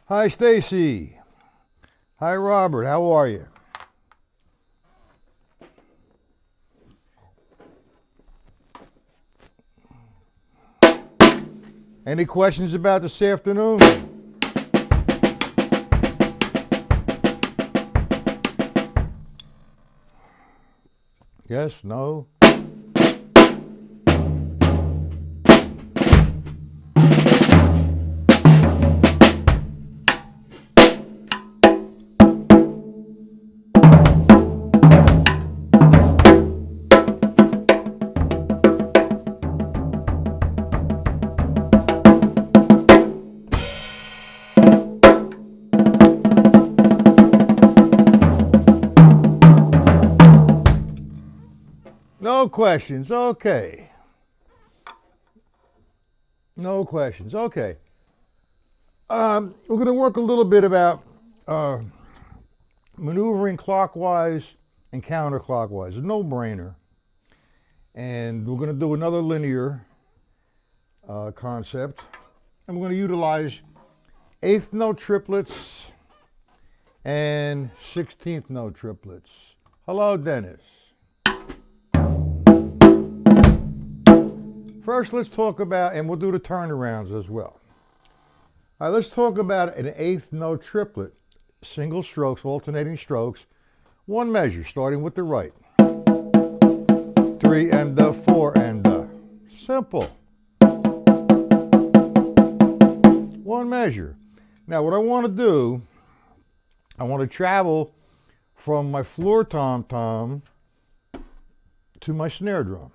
Hi, Stacy. Hi, Robert. How are you? Any questions about this afternoon? Yes, no? No questions. Okay. No questions. Okay. We're going to work a little bit about maneuvering clockwise and counterclockwise. A no-brainer. And we're going to do another linear concept. And we're going to utilize eighth note triplets and 16th note triplets. Hello, Dennis. First, let's talk about, and we'll do the turnarounds as well. All right, let's talk about an eighth note triplet. Single strokes, alternating strokes. One measure, starting with the right. 3 and 4 and simple. One measure. Now, what I want to do, I want to travel from my floor tom-tom to my snare drum.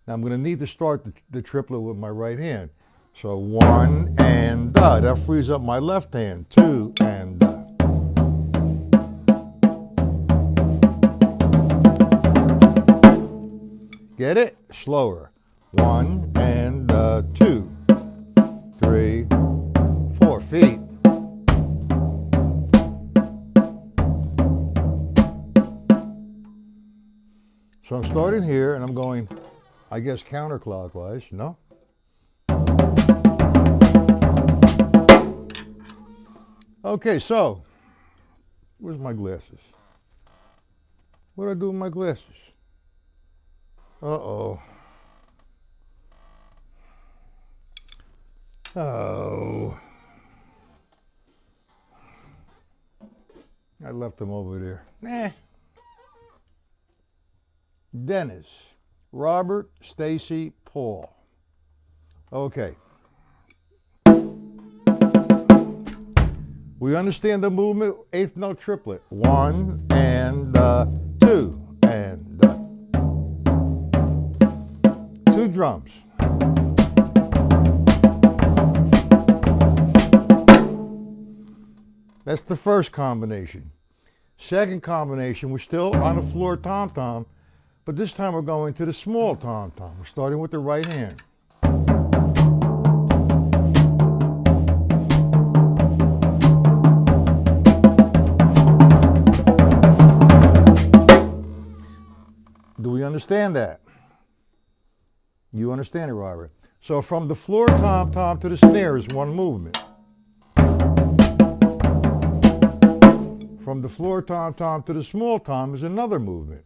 Now I'm going to need to start the triplet with my right hand. So 1 and that frees up my left hand. 2 and Get it? Slower. 1 and 2, 3, 4 feet. So I'm starting here and I'm going, I guess, counterclockwise, no? Okay, so, where's my glasses? What do I do with my glasses? Uh-oh. Oh. I left them over there. Nah. Dennis. Robert, Stacy, Paul. Okay. We understand the movement, eighth note triplet. 1 and 2 and 2 drums. That's the first combination. Second combination, we're still on the floor tom-tom. But this time we're going to the small tom-tom. We're starting with the right hand. Do we understand that? You understand it, Robert? So from the floor tom-tom to the snare is one movement. From the floor tom-tom to the small tom is another movement.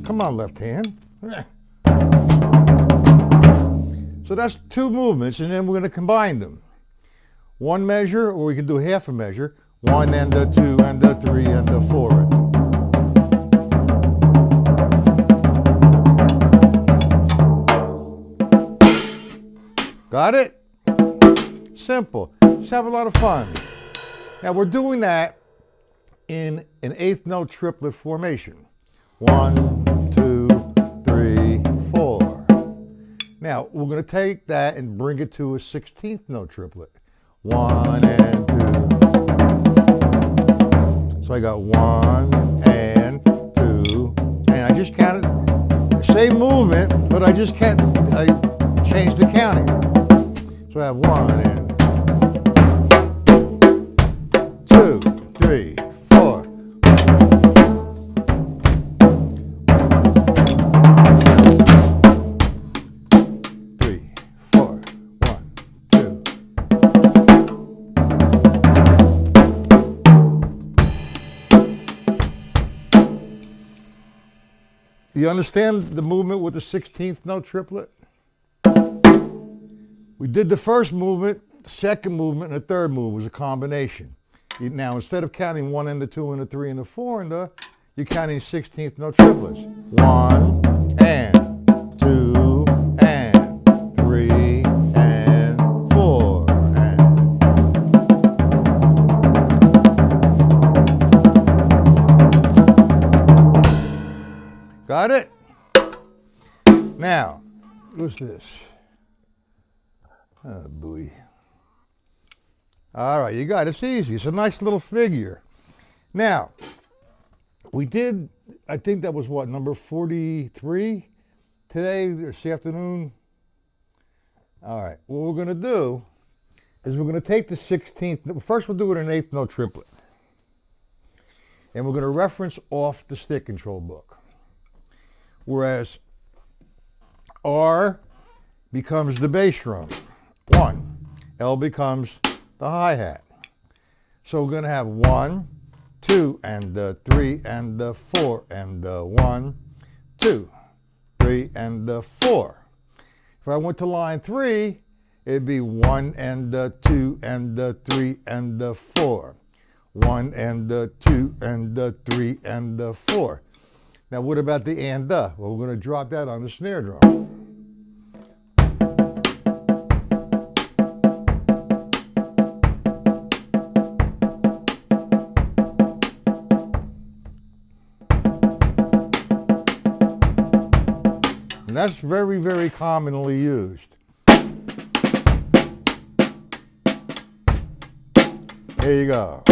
Come on, left hand. So that's 2 movements, and then we're going to combine them. One measure, or we can do half a measure. 1 and 2 and 3 and 4. Got it? Simple. Just have a lot of fun. Now we're doing that in an eighth note triplet formation. 1, 2, 3, 4. Now, we're going to take that and bring it to a 16th note triplet. 1 and 2. So I got 1 and 2. And I just counted, same movement, but I just can't, I changed the counting. So I have 1 and 2, 3, 4. You understand the movement with the 16th note triplet? We did the first movement, the second movement, and the third movement was a combination. Now, instead of counting 1 and the 2 and the 3 and the 4 and the, you're counting 16th note triplets. 1 and 2 and 3 and 4 and. Got it? Now, what's this? Oh, boy. All right, you got it. It's easy. It's a nice little figure. Now, we did, I think that was what, number 43 today, this afternoon? All right, what we're going to do is we're going to take the 16th, first we'll do it in an 8th note triplet. And we're going to reference off the stick control book. Whereas R becomes the bass drum, 1. L becomes the hi-hat. So we're going to have 1, 2, and the 3, and the 4, and the 1, 2, 3, and the 4. If I went to line 3, it'd be 1 and the 2, and the 3, and the 4. 1 and the 2, and the 3, and the 4. Now what about the and the? Well, we're going to drop that on the snare drum. And that's very, very commonly used. There you go.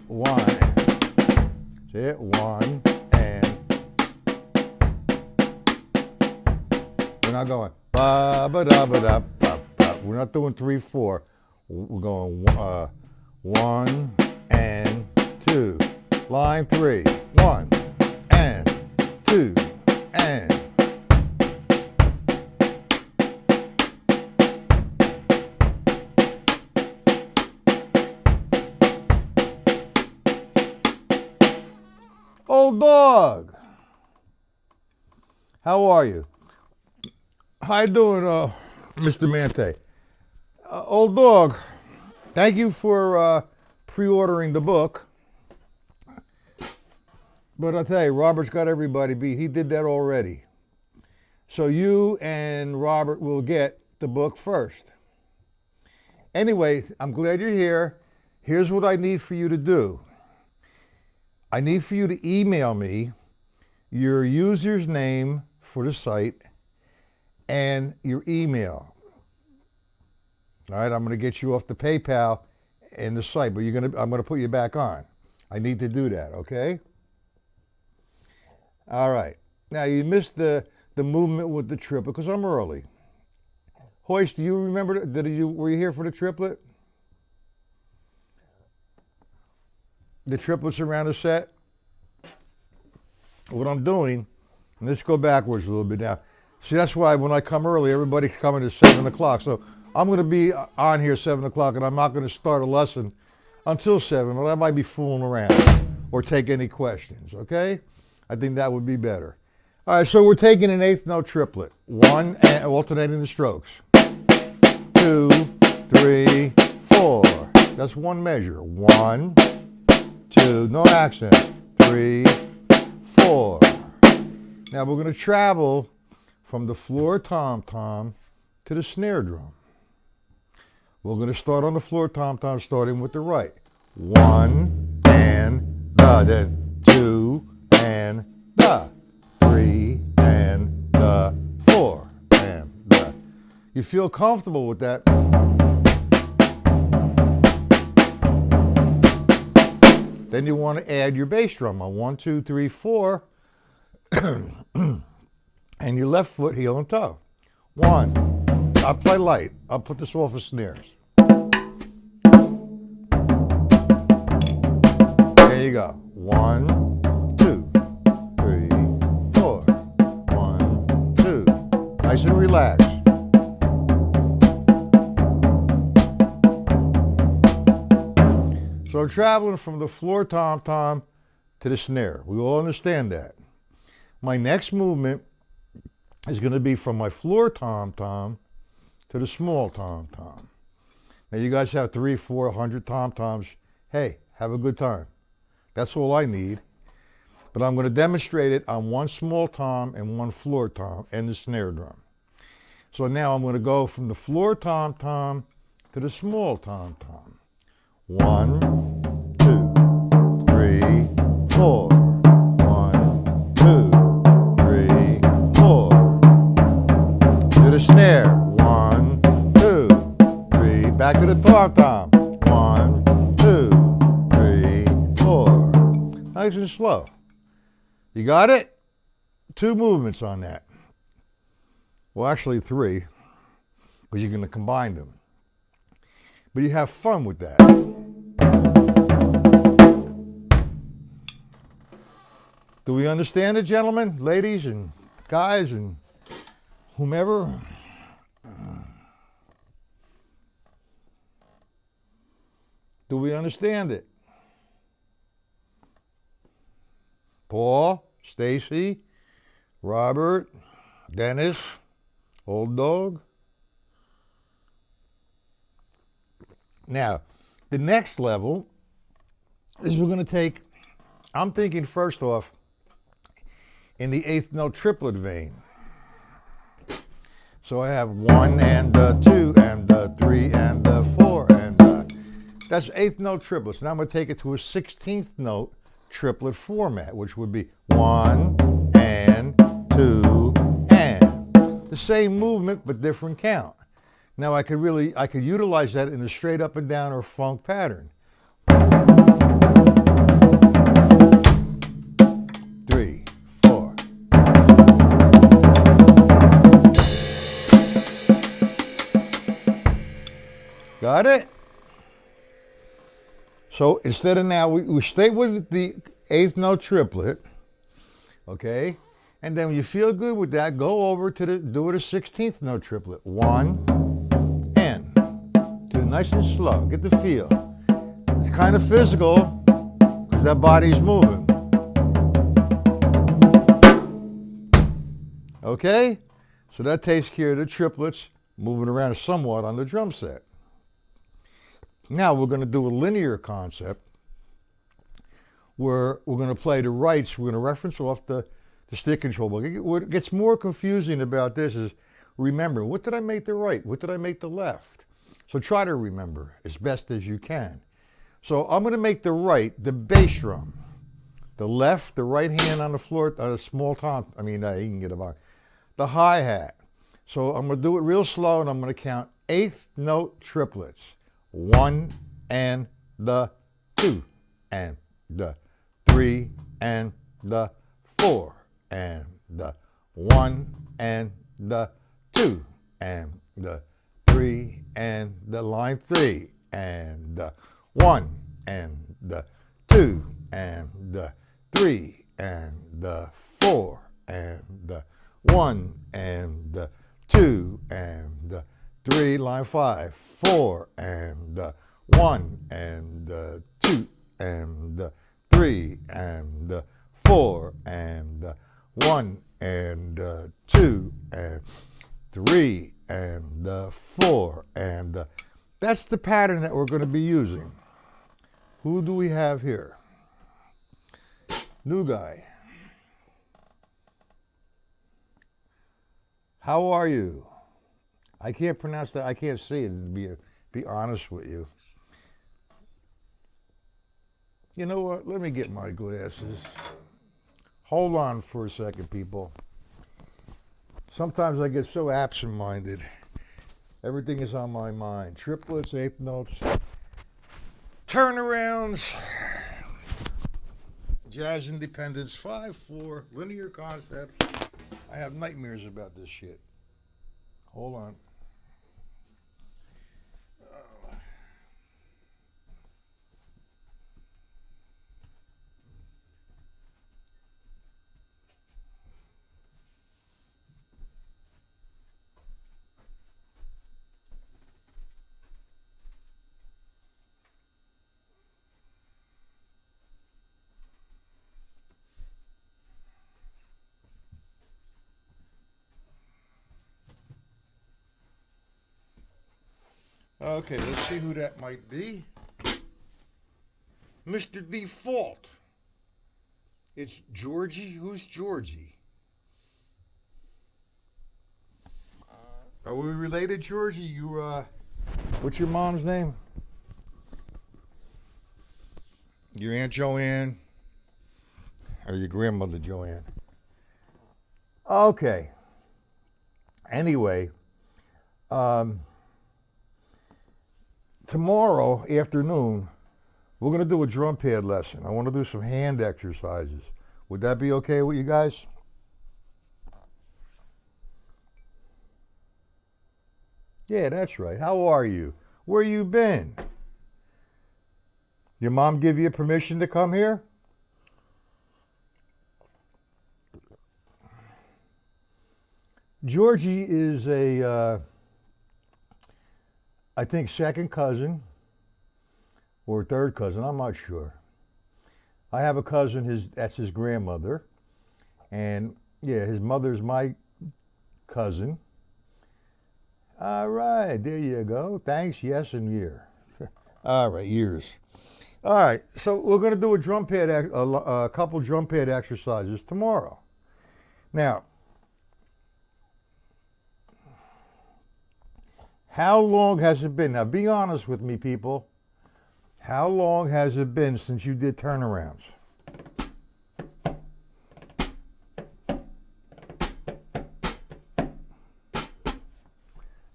One. See it? 1 and. We're not going ba ba da ba da ba ba. We're not doing 3 4. We're going 1 and 2. Line 3, 1 and 2 and. Old dog, how are you? How you doing, Mr. Mante? Old dog, thank you for pre-ordering the book. But I'll tell you, Robert's got everybody beat. He did that already. So you and Robert will get the book first. Anyway, I'm glad you're here. Here's what I need for you to do. I need for you to email me your user's name for the site and your email. All right, I'm going to get you off the PayPal and the site, but I'm going to put you back on. I need to do that, okay? All right. Now, you missed the movement with the triplet because I'm early. Hoist, do you remember, were you here for the triplet? The triplets around the set? What I'm doing, and let's go backwards a little bit now. See, that's why when I come early, everybody's coming at 7 o'clock. So I'm going to be on here 7 o'clock, and I'm not going to start a lesson until 7, but I might be fooling around or take any questions, okay? I think that would be better. All right, so we're taking an 8th note triplet. 1 and alternating the strokes. 2, 3, 4. That's one measure. 1, 2, no accent. 3, 4. Now we're going to travel from the floor tom-tom to the snare drum. We're going to start on the floor tom-tom, starting with the right. 1 and the, then 2 and the, 3 and the, 4 and the. You feel comfortable with that? Then you want to add your bass drum on 1, 2, 3, 4, and your left foot, heel, and toe. 1. I'll play light. I'll put this off of snares. There you go. 1, 2, 3, 4. 1, 2. Nice and relaxed. So So I'm traveling from the floor tom-tom to the snare. We all understand that. My next movement is going to be from my floor tom-tom to the small tom-tom. Now you guys have 300, 400 tom-toms. Hey, have a good time. That's all I need. But I'm going to demonstrate it on one small tom and one floor tom and the snare drum. So now I'm going to go from the floor tom-tom to the small tom-tom. 1, 2, 3, 4. 1, 2, 3, 4. To the snare. 1, 2, 3. Back to the tom-tom. 1, 2, 3, 4. Nice and slow. You got it? 2 movements on that. Well, actually 3, because you're going to combine them. But you have fun with that. Do we understand it, gentlemen, ladies, and guys, and whomever? Do we understand it? Paul, Stacy, Robert, Dennis, Old Dog. Now, the next level is we're going to take, I'm thinking first off, in the 8th note triplet vein. So I have 1 and 2 and 3 and 4 and that's 8th note triplets. Now I'm going to take it to a 16th note triplet format, which would be 1 and 2 and. The same movement but different count. Now I could utilize that in a straight up and down or funk pattern. 3, 4. Got it? So instead of now, we stay with the 8th note triplet, okay? And then when you feel good with that, go over to do it a 16th note triplet. 1 and 2, nice and slow. Get the feel. It's kind of physical because that body's moving. Okay? So that takes care of the triplets moving around somewhat on the drum set. Now we're going to do a linear concept where we're going to play the rights. We're going to reference off the stick control. What gets more confusing about this is, remember, what did I make the right? What did I make the left? So try to remember as best as you can. So I'm going to make the right the bass drum. The left, the right hand on the floor, on a small tom. I mean, you can get about the hi-hat. So I'm going to do it real slow, and I'm going to count 8th note triplets. 1 and 2 and 3 and 4 and 1 and 2 and 3 and line 3 and 1 and 2 and 3 and 4 and 1 and 2 and 3, line 5, 4 and 1 and 2 and 3 and 4 and 1 and 2 and 3 and 4 and that's the pattern that we're going to be using. Who do we have here? New guy. How are you? I can't pronounce that. I can't see it, to be honest with you. You know what? Let me get my glasses. Hold on for a second, people. Sometimes I get so absent-minded. Everything is on my mind. Triplets, 8th notes, turnarounds, jazz independence, 5/4, linear concepts. I have nightmares about this shit. Hold on. Okay, let's see who that might be. Mr. Default. It's Georgie. Who's Georgie? Are we related, Georgie? You, what's your mom's name? Your Aunt Joanne? Or your grandmother Joanne? Okay. Anyway, tomorrow afternoon, we're going to do a drum pad lesson. I want to do some hand exercises. Would that be okay with you guys? Yeah, that's right. How are you? Where you been? Your mom give you permission to come here? Georgie is I think second cousin or third cousin. I'm not sure. I have a cousin. That's his grandmother, and yeah, his mother's my cousin. All right, there you go. Thanks, yes, and year. All right, years. All right, so we're going to do a couple drum pad exercises tomorrow. Now, how long has it been? Now, be honest with me, people. How long has it been since you did turnarounds?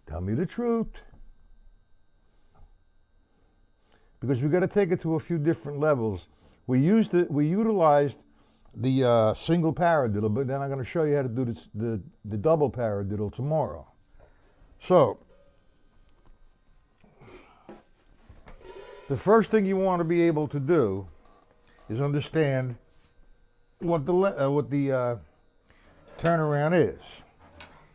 Tell me the truth. Because we got to take it to a few different levels. We utilized the single paradiddle, but then I'm going to show you how to do the double paradiddle tomorrow. So, the first thing you want to be able to do is understand what the turnaround is.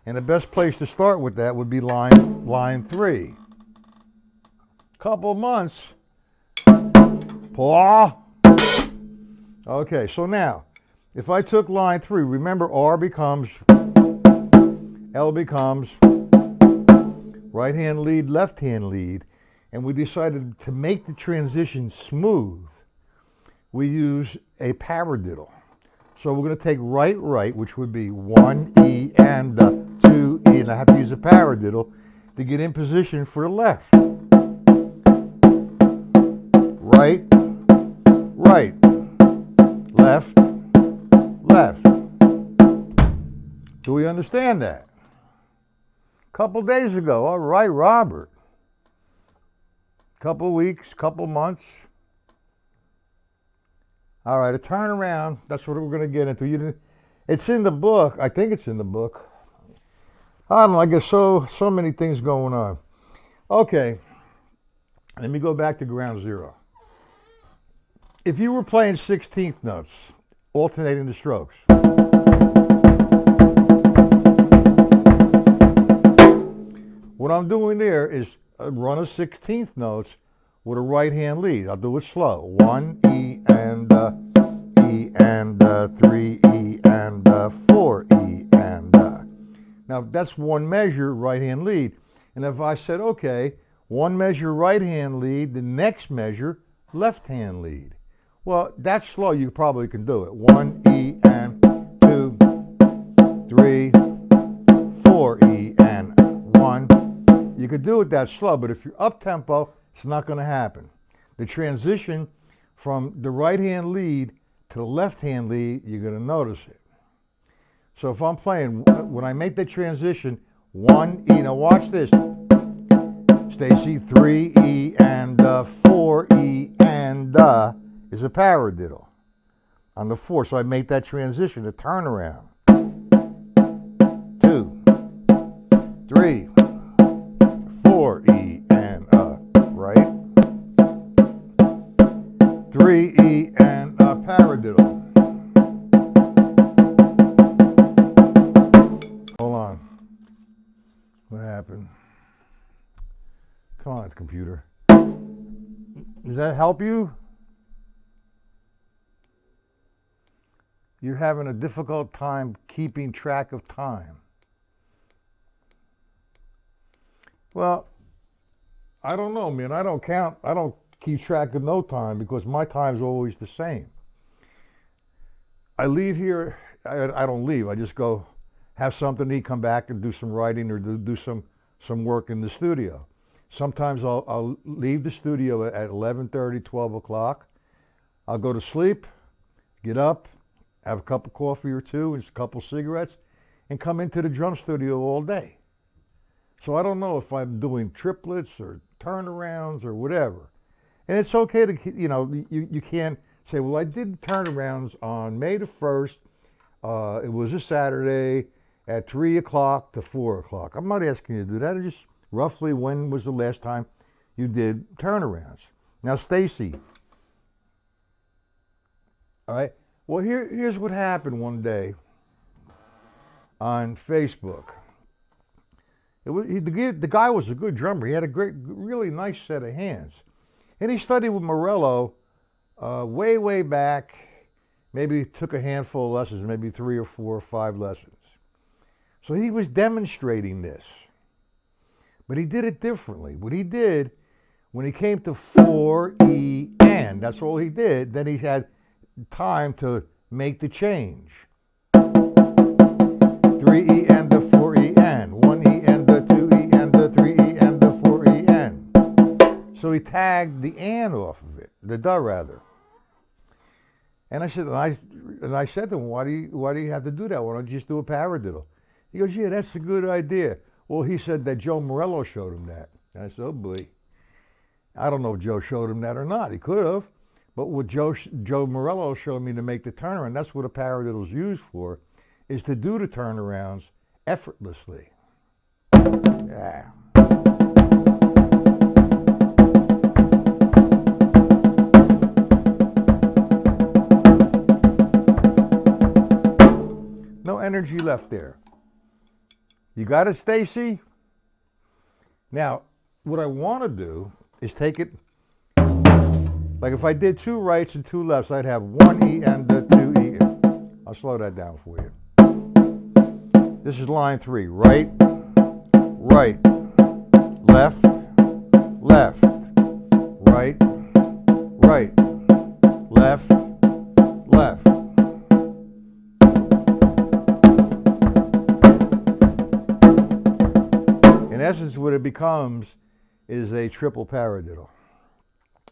And the best place to start with that would be line 3. Couple months. Paw. Okay, so now, if I took line 3, remember R becomes, L becomes, right hand lead, left hand lead, and we decided to make the transition smooth, we use a paradiddle. So we're going to take right, which would be 1 E and 2 E, and I have to use a paradiddle to get in position for the left. Right, left, left. Do we understand that? A couple days ago, all right, Robert. Couple weeks, couple months. All right, a turnaround, that's what we're going to get into. It's in the book. I think it's in the book. I don't know, I guess so many things going on. Okay, let me go back to ground zero. If you were playing 16th notes, alternating the strokes, what I'm doing there is run a 16th notes with a right hand lead. I'll do it slow. 1 E and 3 E and 4 E and. Now that's one measure right hand lead. And if I said, okay, one measure right hand lead, the next measure left hand lead. Well, that's slow. You probably can do it. 1 E and 2, 3, 4 E and 1. You could do it that slow, but if you're up tempo, it's not going to happen. The transition from the right hand lead to the left hand lead, you're going to notice it. So if I'm playing, when I make the transition, 1 E, now watch this. Stacy, 3 E and 4 E and is a paradiddle on the 4. So I make that transition, a turnaround. 2, 3, 4 E and right. 3 E and paradiddle. Hold on. What happened? Come on, computer. Does that help you? You're having a difficult time keeping track of time. Well, I don't know, man. I don't count. I don't keep track of no time because my time's always the same. I leave here. I don't leave. I just go have something to eat, come back and do some writing or do some work in the studio. Sometimes I'll leave the studio at 11:30, 12 o'clock. I'll go to sleep, get up, have a cup of coffee or two and a couple cigarettes, and come into the drum studio all day. So I don't know if I'm doing triplets or turnarounds or whatever. And it's okay to, you can't say, well, I did turnarounds on May the 1st. It was a Saturday at 3 o'clock to 4 o'clock. I'm not asking you to do that. It's just roughly when was the last time you did turnarounds. Now, Stacy. All right. Well, here's what happened one day on Facebook. The guy was a good drummer. He had a really nice set of hands. And he studied with Morello way back. Maybe took a handful of lessons, maybe 3 or 4 or 5 lessons. So he was demonstrating this. But he did it differently. What he did, when he came to 4-E-N, that's all he did, then he had time to make the change. 3-E-N to 4-E-N, 1-E-N to 2-E-N to 3-E-N to 4-E-N. So he tagged the "and" off of it, the "da" rather. And I said to him, why do you have to do that? Why don't you just do a paradiddle? He goes, yeah, that's a good idea. Well, he said that Joe Morello showed him that. And I said, oh boy. I don't know if Joe showed him that or not. He could have. But what Joe Morello showed me to make the turnaround, that's what a paradiddle's used for, is to do the turnarounds effortlessly. Yeah. No energy left there. You got it, Stacy? Now, what I want to do is take it, like if I did 2 rights and 2 lefts, I'd have 1-E-N to 2-E-N. I'll slow that down for you. This is line 3. Right, right, left, left, right, right, left, left. In essence, what it becomes is a triple paradiddle.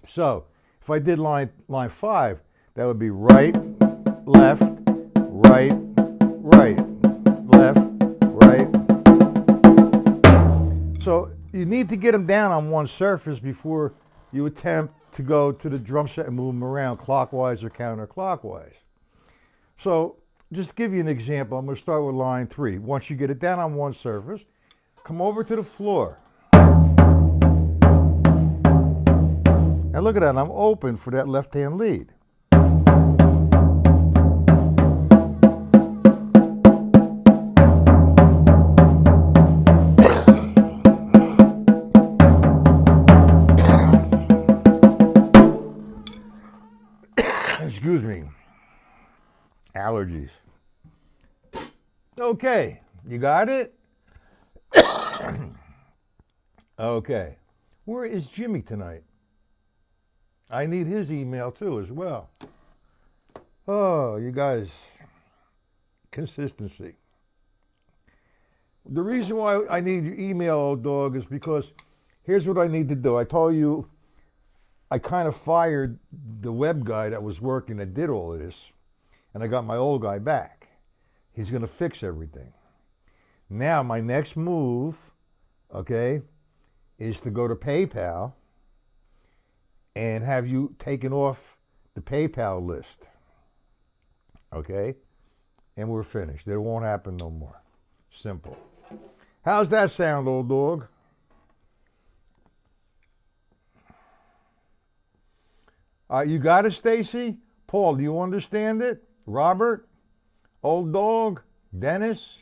So, if I did line 5, that would be right, left, right, right, left, right. So you need to get them down on one surface before you attempt to go to the drum set and move them around clockwise or counterclockwise. So just to give you an example, I'm going to start with line 3. Once you get it down on one surface, come over to the floor. Now look at that, I'm open for that left-hand lead. Excuse me. Allergies. Okay, you got it? Okay. Where is Jimmy tonight? I need his email too as well. Oh, you guys, consistency. The reason why I need your email, old dog, is because here's what I need to do. I told you I kind of fired the web guy that was working that did all of this, and I got my old guy back. He's going to fix everything. Now, my next move, okay, is to go to PayPal and have you taken off the PayPal list. Okay? And we're finished. It won't happen no more. Simple. How's that sound, old dog? You got it, Stacy? Paul, do you understand it? Robert? Old dog? Dennis?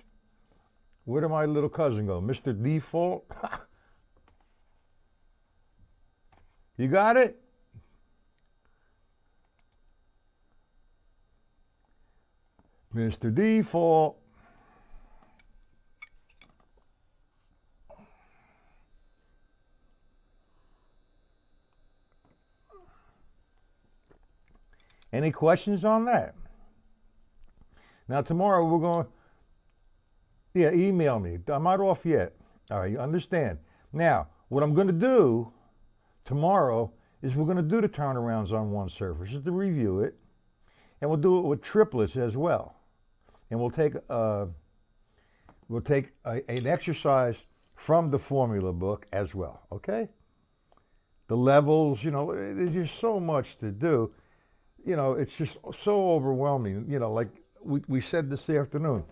Where did my little cousin go? Mr. Default? You got it? Mr. Default. Any questions on that? Now tomorrow we're going, yeah, email me. I'm not off yet. All right, you understand. Now, what I'm going to do tomorrow is we're going to do the turnarounds on one surface just to review it. And we'll do it with triplets as well. And we'll take an exercise from the formula book as well, okay? The levels, you know, there's just so much to do. You know, it's just so overwhelming. You know, like we said this afternoon,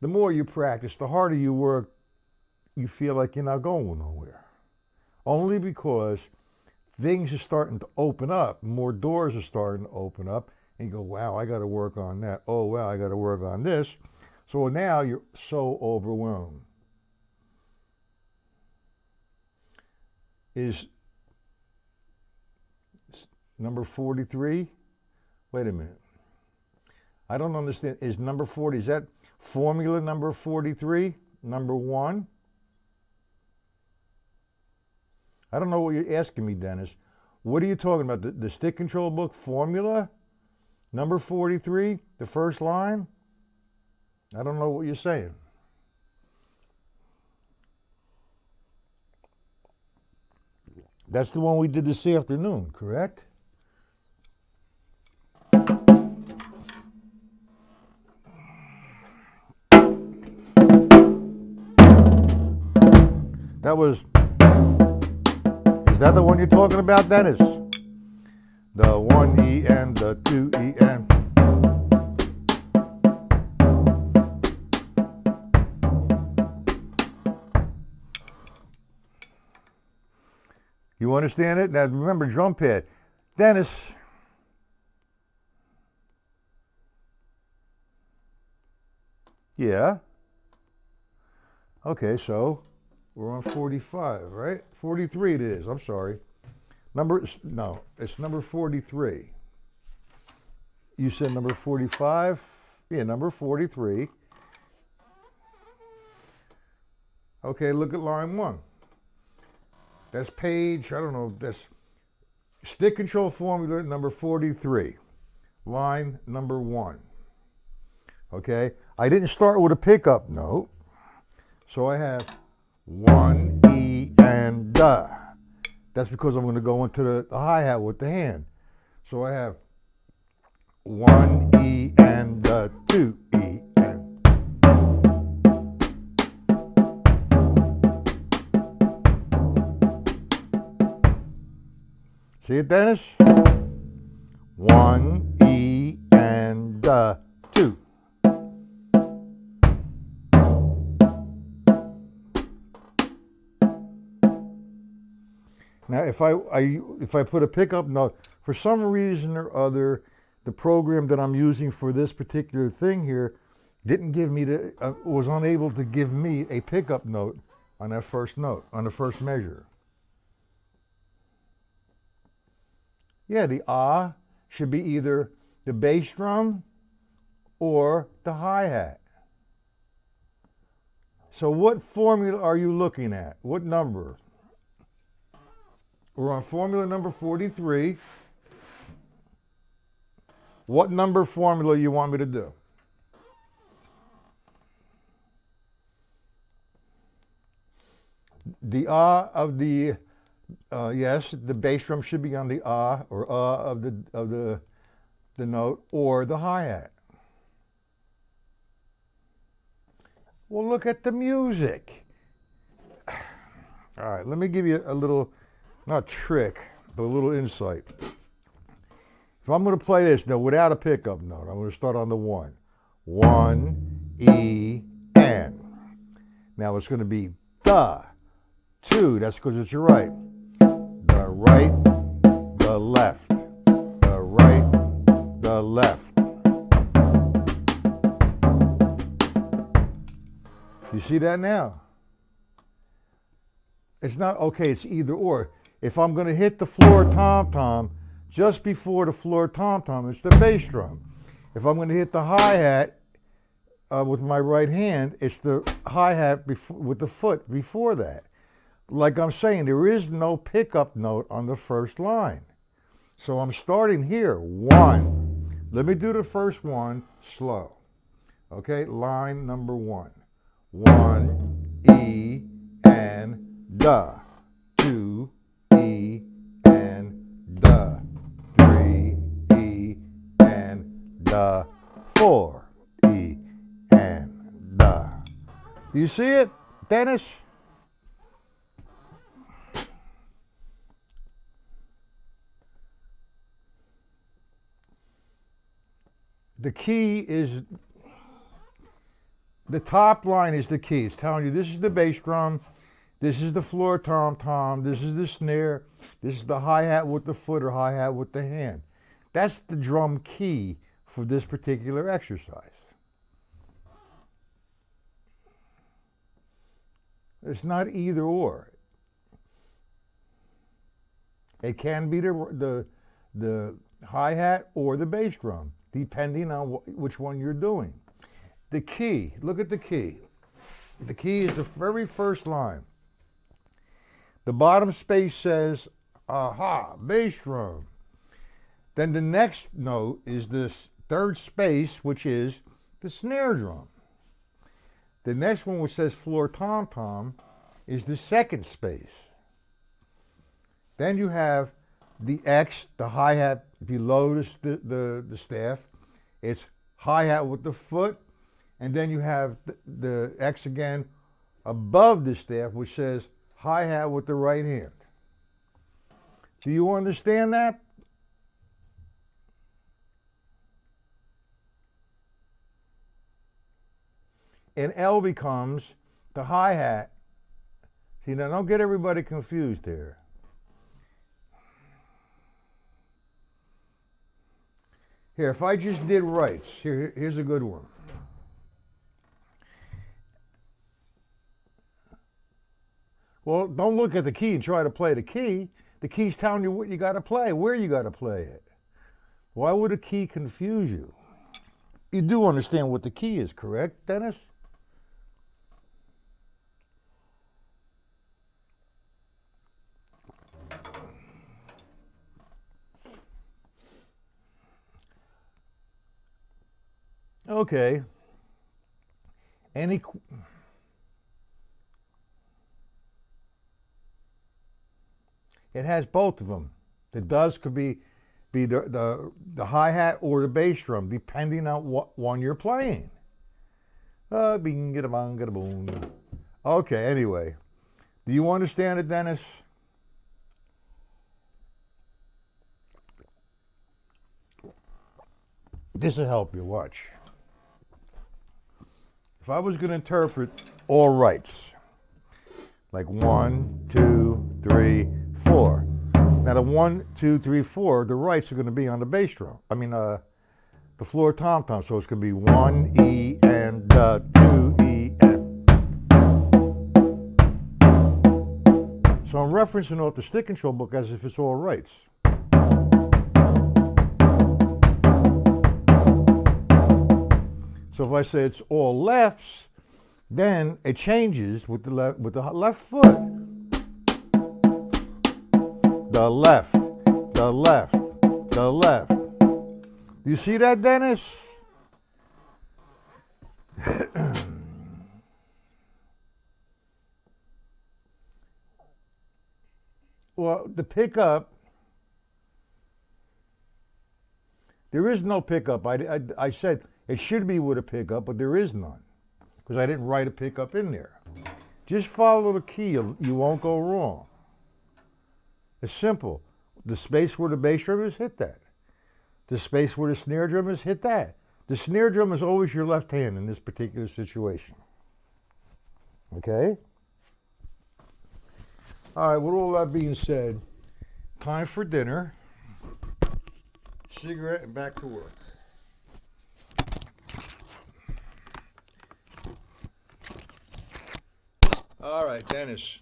the more you practice, the harder you work, you feel like you're not going nowhere. Only because things are starting to open up, more doors are starting to open up, and you go, wow, I got to work on that. Oh, wow, I got to work on this. So now you're so overwhelmed. Is number 43? Wait a minute. I don't understand. Is number 40, is that formula number 43? Number 1? I don't know what you're asking me, Dennis. What are you talking about? The stick control book formula? Number 43, the first line? I don't know what you're saying. That's the one we did this afternoon, correct? That was, is that the one you're talking about, Dennis? The 1E and the 2E and. You understand it? Now remember drum pad. Dennis. Yeah. Okay, so we're on 45, right? 43 it is, I'm sorry. No, it's number 43. You said number 45? Yeah, number 43. Okay, look at line 1. That's page, I don't know, that's stick control formula number 43. Line number 1. Okay, I didn't start with a pickup note. So I have 1, E, and da. That's because I'm going to go into the hi-hat with the hand. So I have 1, E, and 2, E, and. See it, Dennis? 1, E, and 2. Now, if I put a pickup note, for some reason or other, the program that I'm using for this particular thing here didn't give me was unable to give me a pickup note on that first note, on the first measure. Yeah, the ah should be either the bass drum or the hi-hat. So what formula are you looking at? What number? We're on formula number 43. What number formula you want me to do? The ah of the, yes, the bass drum should be on the ah or of the note or the hi-hat. Well, look at the music. All right, let me give you a little, not trick, but a little insight. If I'm going to play this now without a pickup note, I'm going to start on the 1. 1, E, and. Now it's going to be the 2. That's because it's your right. The right, the left. The right, the left. You see that now? It's not, okay, it's either or. If I'm going to hit the floor tom-tom, just before the floor tom-tom, it's the bass drum. If I'm going to hit the hi-hat with my right hand, it's the hi-hat with the foot before that. Like I'm saying, there is no pickup note on the first line. So I'm starting here, 1. Let me do the first one slow. Okay, line number 1. 1, E, and da. 2, E, and da. 3, E, and da. 4, E, and da. Do you see it, Dennis? The key is, the top line is the key. It's telling you this is the bass drum, this is the floor tom-tom, this is the snare, this is the hi-hat with the foot or hi-hat with the hand. That's the drum key for this particular exercise. It's not either or. It can be the hi-hat or the bass drum, depending on which one you're doing. The key, look at the key. The key is the very first line. The bottom space says, aha, bass drum. Then the next note is the third space, which is the snare drum. The next one, which says floor tom-tom, is the second space. Then you have the X, the hi-hat below the staff. It's hi-hat with the foot. And then you have the X again above the staff, which says hi-hat with the right hand. Do you understand that? And L becomes the hi-hat. See, now don't get everybody confused here. Here, if I just did rights, here's a good one. Well, don't look at the key and try to play the key. The key's telling you what you got to play, where you got to play it. Why would a key confuse you? You do understand what the key is, correct, Dennis? Okay. It has both of them. The does could be the hi-hat or the bass drum, depending on what one you're playing. Bing, get a bong, get a boom. Okay, anyway. Do you understand it, Dennis? This will help you, watch. If I was going to interpret all rights, like 1, 2, 3, 4. Now the 1, 2, 3, 4, the rights are going to be on the bass drum. I mean, the floor tom-tom. So it's going to be 1, E, and 2, E, and. So I'm referencing off the stick control book as if it's all rights. So if I say it's all lefts, then it changes with the left foot. The left, the left, the left. Do you see that, Dennis? Well, the pickup, there is no pickup. I said it should be with a pickup, but there is none because I didn't write a pickup in there. Just follow the key. You won't go wrong. It's simple. The space where the bass drum is, hit that. The space where the snare drum is, hit that. The snare drum is always your left hand in this particular situation. Okay? All right, with all that being said, time for dinner, cigarette, and back to work. All right, Dennis,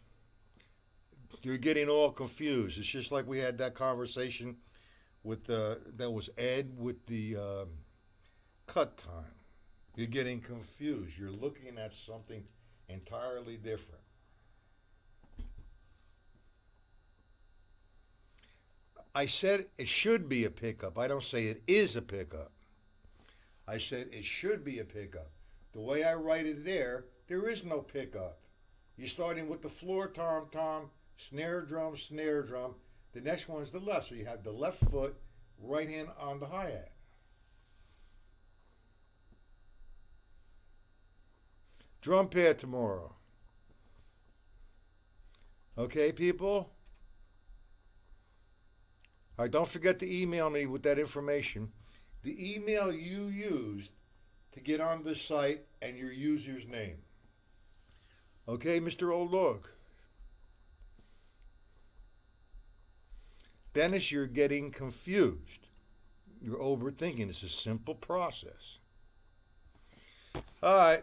you're getting all confused. It's just like we had that conversation with that was Ed with the cut time. You're getting confused. You're looking at something entirely different. I said it should be a pickup. I don't say it is a pickup. I said it should be a pickup. The way I write it there is no pickup. You're starting with the floor tom-tom, snare drum, snare drum. The next one is the left. So you have the left foot, right hand on the hi-hat. Drum pad tomorrow. Okay, people? All right, don't forget to email me with that information. The email you used to get on the site and your user's name. Okay, Mr. Old Dog? Dennis, you're getting confused. You're overthinking. It's a simple process. All right.